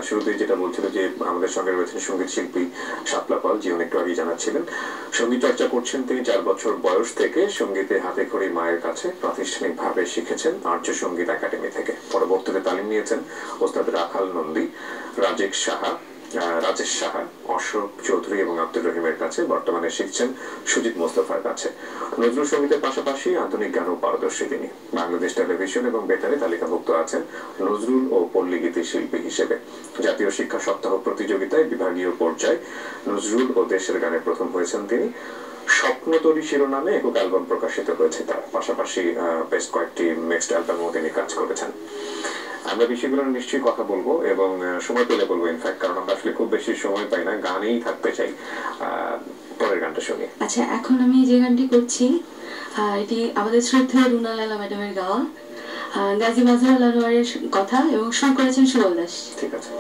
শুরুতেই যেটা বলছিল যে আমাদের সঙ্গে রয়েছেন সঙ্গীত শিল্পী শাপলা পাল, যিনি একটু আগে জানাচ্ছিলেন সঙ্গীত চর্চা করছেন তিনি 4 বছর বয়স থেকে। সঙ্গীতে হাতে খড়ি মায়ের কাছে প্রাতিষ্ঠানিকভাবে শিখেছেন আর্য সঙ্গীত একাডেমি থেকে। পরবর্তীতে তালিম নিয়েছেন ওস্তাদ রাখাল নন্দী, রাজেশ সাহা, অশোক চৌধুরী এবং আব্দুর রহিমের কাছে। বর্তমানে শিখছেন সুজিত মোস্তফার কাছে। নজরুল সঙ্গীতের পাশাপাশি আধুনিক গানও পারদর্শী তিনি। বাংলাদেশ টেলিভিশন এবং বেতারে তালিকাভুক্ত আছেন নজরুল ও পল্লীগীতি শিল্পী হিসেবে। জাতীয় শিক্ষা সপ্তাহ প্রতিযোগিতায় বিভাগীয় পর্যায়ে নজরুল ও দেশের গানে প্রথম হয়েছেন তিনি। স্বপ্নতরী শিরোনামে একক অ্যালবাম প্রকাশিত হয়েছে তার। পাশাপাশি বেশ কয়েকটি মিক্সড অ্যালবামও তিনি কাজ করেছেন। আমরা বিষয়গুলো নিশ্চয়ই কথা বলবো এবং সময় পেলে বলবো, ইনফ্যাক্ট, কারণ আমরা আসলে খুব বেশি সময় পাই না, গানেই থাকতে চাই। পরের গানটা শুনি। আচ্ছা, এখন আমি যে গানটি করছি এটি আমাদের শ্রদ্ধেয় রুনা লালা ম্যাডামের গাওয়া। গাজী মাজহারুল আনোয়ারের কথা এবং সুর করেছেন সুবল দাস। ঠিক আছে।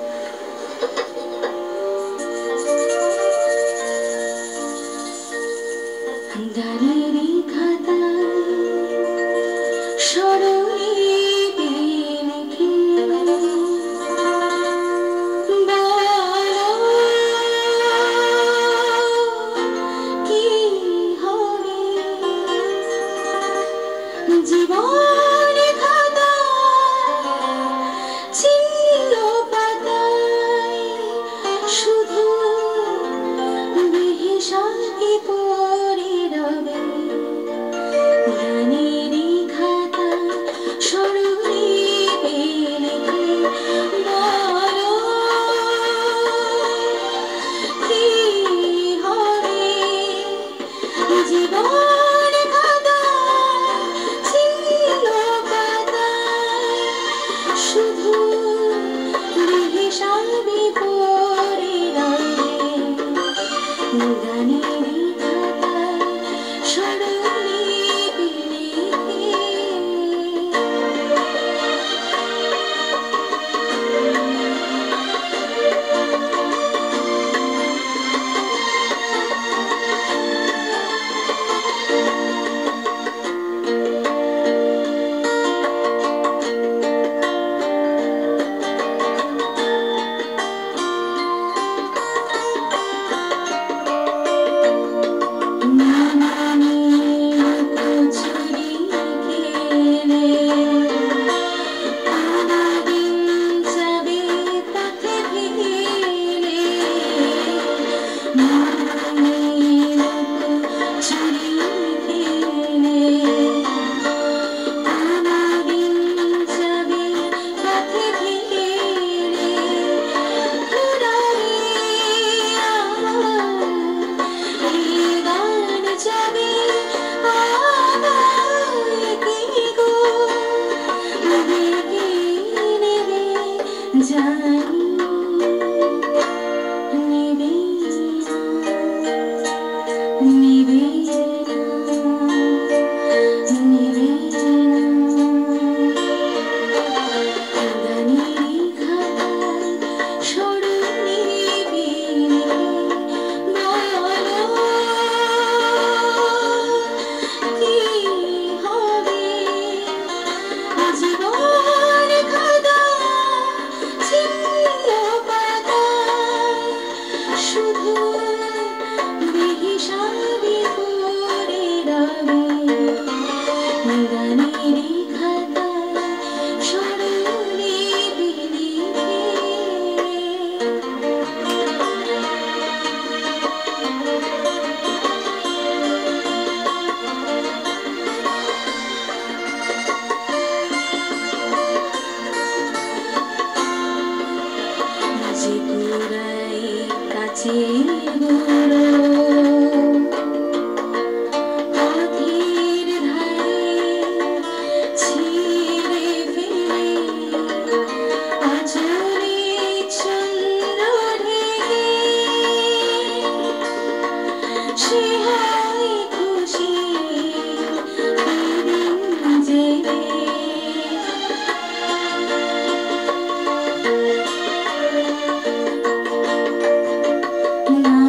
না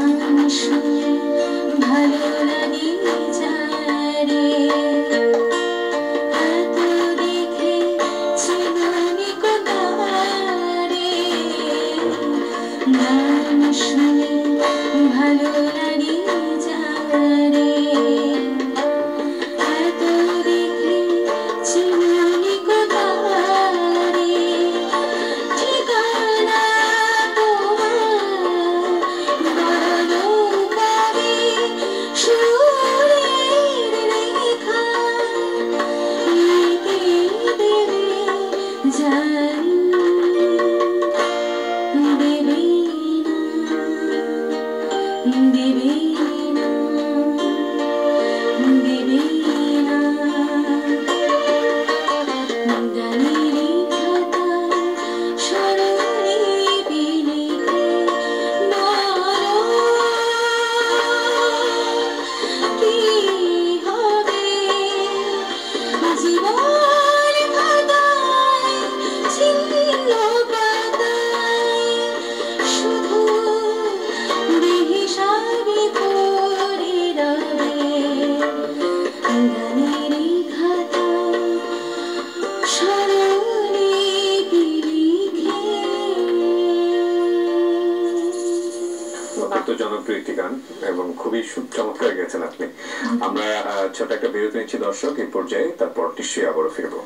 আসলে ভালো লাগে যারে এত দেখে চিনি কোথারে ঠিকানা তোমার বড় কবি সুরের লেখা লিখে দেবে জান দেবে না দেবে না দেবে না গানের খাতায় স্মরণলিপি লিখে বলো কি হবে জীবন খাতায় ছিন্ন পাতায় শুধু বেহিসাবি করে রবে গানের খাতায় স্মরণলিপি লিখে। অত্যন্ত জনপ্রিয় একটি গান এবং খুবই চমৎকার গেছেন আপনি। আমরা ছোট একটা বিরতি নিচ্ছি দর্শক এই পর্যায়ে, তারপর নিশ্চয়ই আবারও ফিরবো।